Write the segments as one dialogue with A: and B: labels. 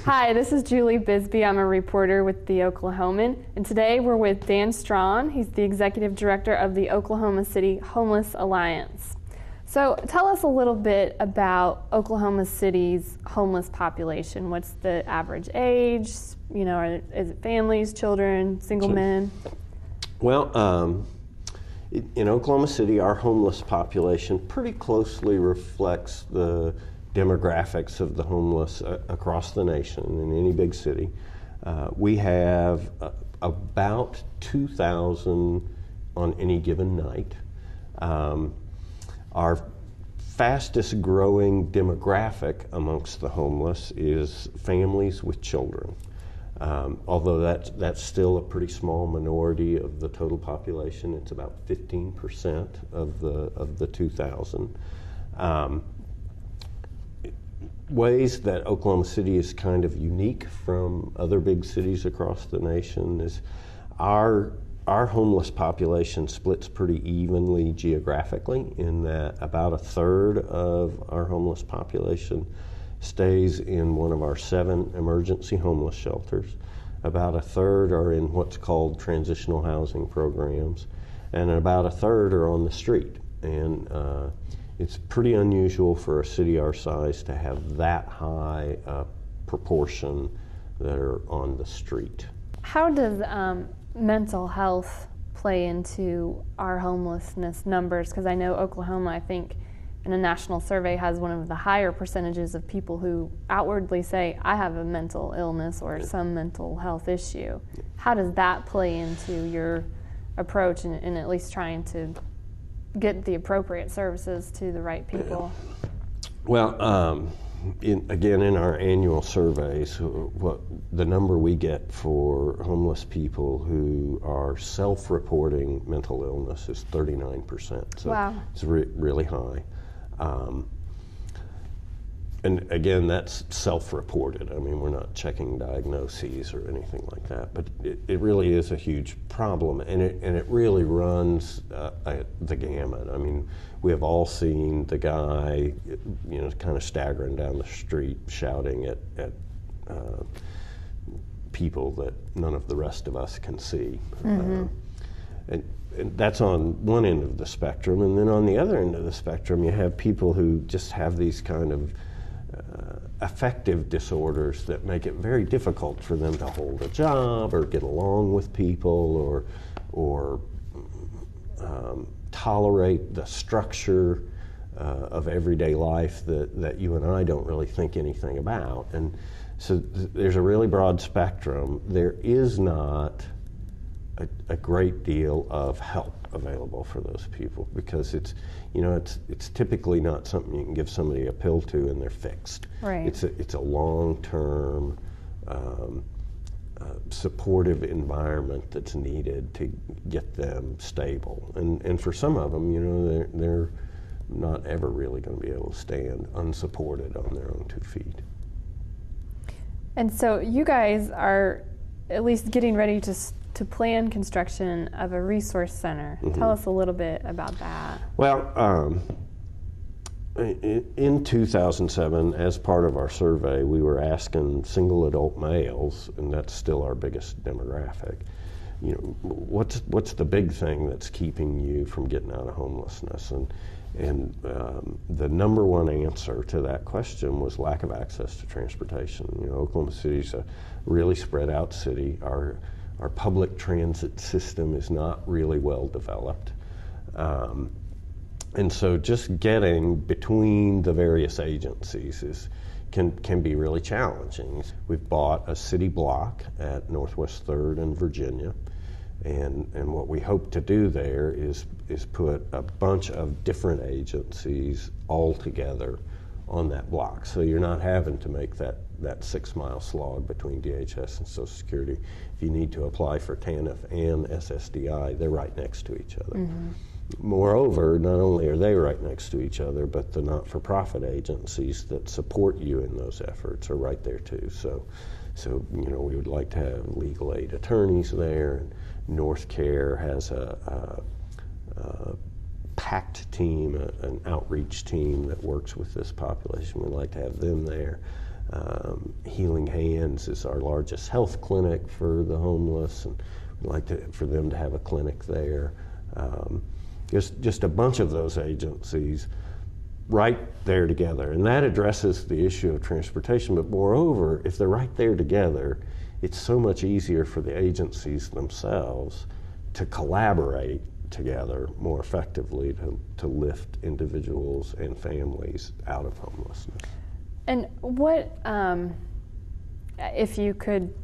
A: Hi, this is Julie Bisbee. I'm a reporter with the Oklahoman, and today we're with Dan Straughn. He's the executive director of the Oklahoma City Homeless Alliance. So tell us a little bit about Oklahoma City's homeless population. What's the average age? You know, is it families, children, single men?
B: Well, in Oklahoma City, our homeless population pretty closely reflects the demographics of the homeless across the nation in any big city. We have about 2,000 on any given night. Our fastest growing demographic amongst the homeless is families with children. Although that's still a pretty small minority of the total population. It's about 15% of the 2,000. Ways that Oklahoma City is kind of unique from other big cities across the nation is our homeless population splits pretty evenly geographically, in that about a third of our homeless population stays in one of our 7 emergency homeless shelters. About a third are in what's called transitional housing programs, and about a third are on the street. And it's pretty unusual for a city our size to have that high proportion that are on the street.
A: How does mental health play into our homelessness numbers? Because I know Oklahoma, I think, in a national survey, has one of the higher percentages of people who outwardly say, I have a mental illness or some mental health issue. How does that play into your approach in at least trying to get the appropriate services to the right people?
B: Well, in our annual surveys, what the number we get for homeless people who are self-reporting mental illness is 39%. So
A: wow.
B: It's really high. And again, that's self-reported. I mean, we're not checking diagnoses or anything like that, but it really is a huge problem, and it really runs the gamut. I mean, we have all seen the guy, you know, kind of staggering down the street, shouting at people that none of the rest of us can see. Mm-hmm. And that's on one end of the spectrum, and then on the other end of the spectrum, you have people who just have these kind of affective disorders that make it very difficult for them to hold a job or get along with people or tolerate the structure of everyday life that you and I don't really think anything about. And so there's a really broad spectrum. There is not a great deal of help available for those people, because it's typically not something you can give somebody a pill to and they're fixed.
A: Right.
B: It's a long-term supportive environment that's needed to get them stable. And for some of them, you know, they're not ever really going to be able to stand unsupported on their own 2 feet.
A: And so you guys are at least getting ready to plan construction of a resource center. Mm-hmm. Tell us a little bit about that.
B: Well, in 2007, as part of our survey, we were asking single adult males, and that's still our biggest demographic, you know, what's the big thing that's keeping you from getting out of homelessness? And the number one answer to that question was lack of access to transportation. You know, Oklahoma City's a really spread out city. Our public transit system is not really well developed. And so just getting between the various agencies can be really challenging. We've bought a city block at Northwest 3rd and Virginia, and what we hope to do there is put a bunch of different agencies all together on that block. So you're not having to make that 6-mile slog between DHS and Social Security. If you need to apply for TANF and SSDI, they're right next to each other. Mm-hmm. Moreover, not only are they right next to each other, but the not-for-profit agencies that support you in those efforts are right there too. So you know, we would like to have legal aid attorneys there. And North Care has a PACT team, an outreach team that works with this population. We'd like to have them there. Healing Hands is our largest health clinic for the homeless, and we'd like for them to have a clinic there. Just a bunch of those agencies right there together, and that addresses the issue of transportation. But moreover, if they're right there together, it's so much easier for the agencies themselves to collaborate together more effectively to lift individuals and families out of homelessness.
A: And what, if you could,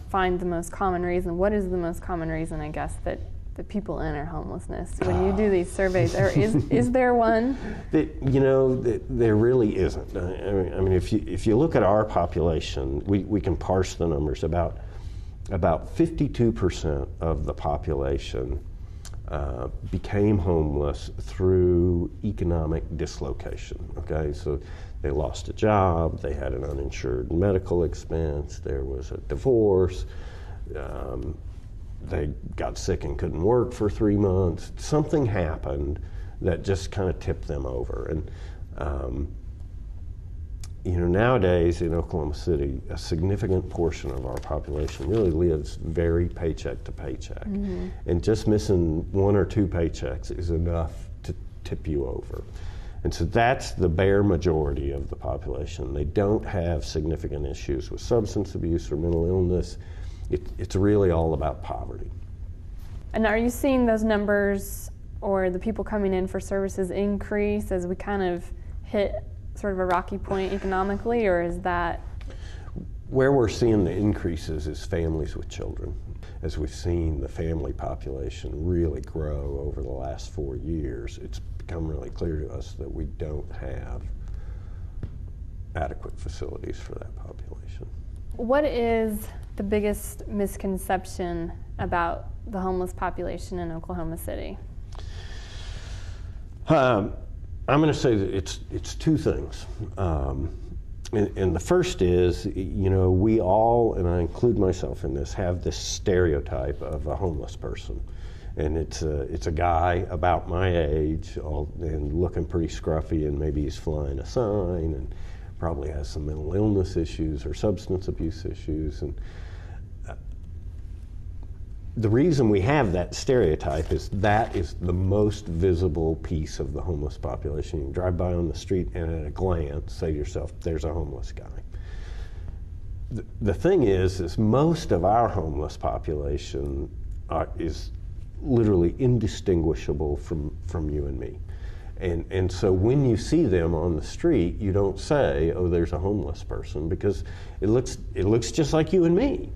A: find the most common reason, what is the most common reason, I guess, that people enter homelessness? When you do these surveys, or is there one?
B: There really isn't. I mean, if you look at our population, we can parse the numbers. About 52% of the population became homeless through economic dislocation. Okay, so they lost a job, they had an uninsured medical expense, there was a divorce, they got sick and couldn't work for 3 months. Something happened that just kind of tipped them over. And nowadays in Oklahoma City, a significant portion of our population really lives very paycheck to paycheck. Mm-hmm. And just missing 1 or 2 paychecks is enough to tip you over. And so that's the bare majority of the population. They don't have significant issues with substance abuse or mental illness. It's really all about poverty.
A: And are you seeing those numbers or the people coming in for services increase as we kind of hit sort of a rocky point economically, or is that?
B: Where we're seeing the increases is families with children. As we've seen the family population really grow over the last 4 years, it's become really clear to us that we don't have adequate facilities for that population.
A: What is the biggest misconception about the homeless population in Oklahoma City?
B: I'm going to say that it's 2 things. And the first is, we all, and I include myself in this, have this stereotype of a homeless person. And it's a guy about my age and looking pretty scruffy, and maybe he's flying a sign and probably has some mental illness issues or substance abuse issues. And the reason we have that stereotype is that is the most visible piece of the homeless population. You can drive by on the street and at a glance say to yourself, there's a homeless guy. The thing is most of our homeless population is literally indistinguishable from you and me. And so when you see them on the street, you don't say, oh, there's a homeless person, because it looks just like you and me.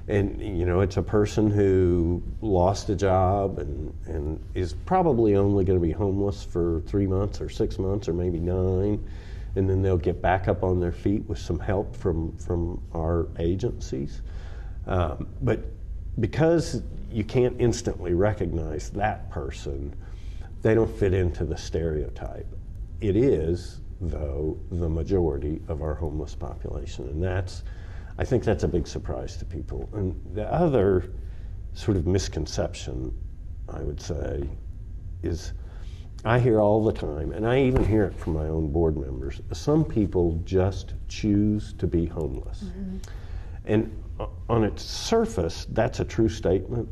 B: And it's a person who lost a job and is probably only going to be homeless for 3 months or 6 months or maybe 9, and then they'll get back up on their feet with some help from our agencies. But because you can't instantly recognize that person, they don't fit into the stereotype. It is, though, the majority of our homeless population, and I think that's a big surprise to people. And the other sort of misconception, I would say, is I hear all the time, and I even hear it from my own board members, some people just choose to be homeless. Mm-hmm. And on its surface, that's a true statement.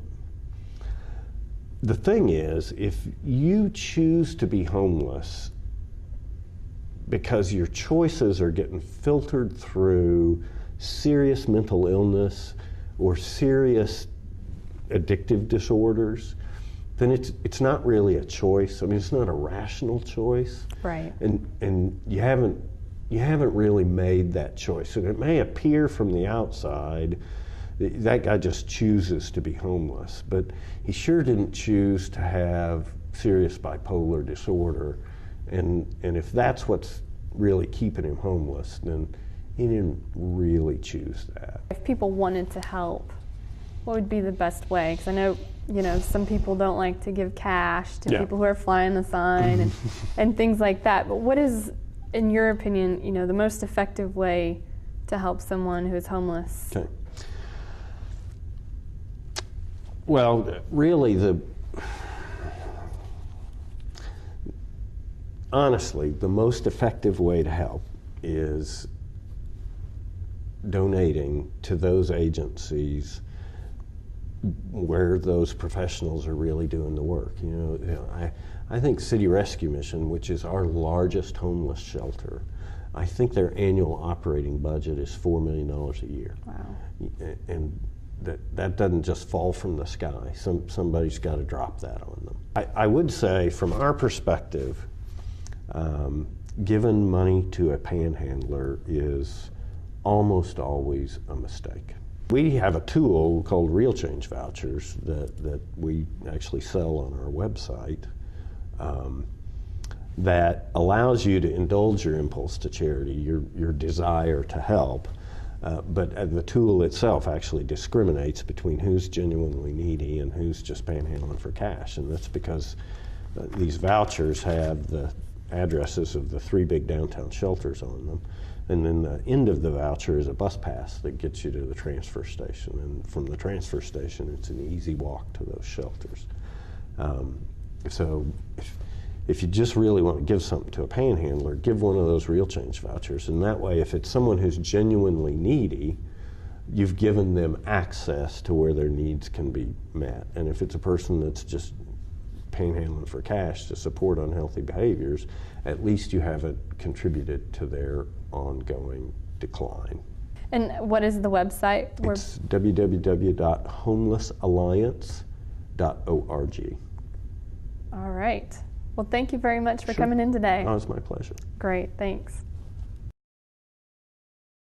B: The thing is, if you choose to be homeless because your choices are getting filtered through serious mental illness or serious addictive disorders, then it's not really a choice. I mean, it's not a rational choice.
A: Right.
B: And you haven't really made that choice. And it may appear from the outside that guy just chooses to be homeless, but he sure didn't choose to have serious bipolar disorder. And if that's what's really keeping him homeless, then he didn't really choose that.
A: If people wanted to help, what would be the best way? Because I know, some people don't like to give cash to people who are flying the sign and things like that. But what is, in your opinion, the most effective way to help someone who is homeless?
B: Okay. Well, really, honestly, the most effective way to help is donating to those agencies where those professionals are really doing the work. I think City Rescue Mission, which is our largest homeless shelter, I think their annual operating budget is $4 million a year.
A: Wow.
B: And that doesn't just fall from the sky. Somebody's got to drop that on them. I would say, from our perspective, giving money to a panhandler is almost always a mistake. We have a tool called Real Change Vouchers that we actually sell on our website that allows you to indulge your impulse to charity, your desire to help, but the tool itself actually discriminates between who's genuinely needy and who's just panhandling for cash. And that's because these vouchers have the addresses of the 3 big downtown shelters on them. And then the end of the voucher is a bus pass that gets you to the transfer station. And from the transfer station, it's an easy walk to those shelters. So if you just really want to give something to a panhandler, give one of those Real Change vouchers. And that way, if it's someone who's genuinely needy, you've given them access to where their needs can be met. And if it's a person that's just panhandling for cash to support unhealthy behaviors, at least you haven't contributed to their ongoing decline.
A: And what is the website?
B: It's www.homelessalliance.org.
A: All right. Well, thank you very much for coming in today.
B: Oh, it's my pleasure.
A: Great. Thanks.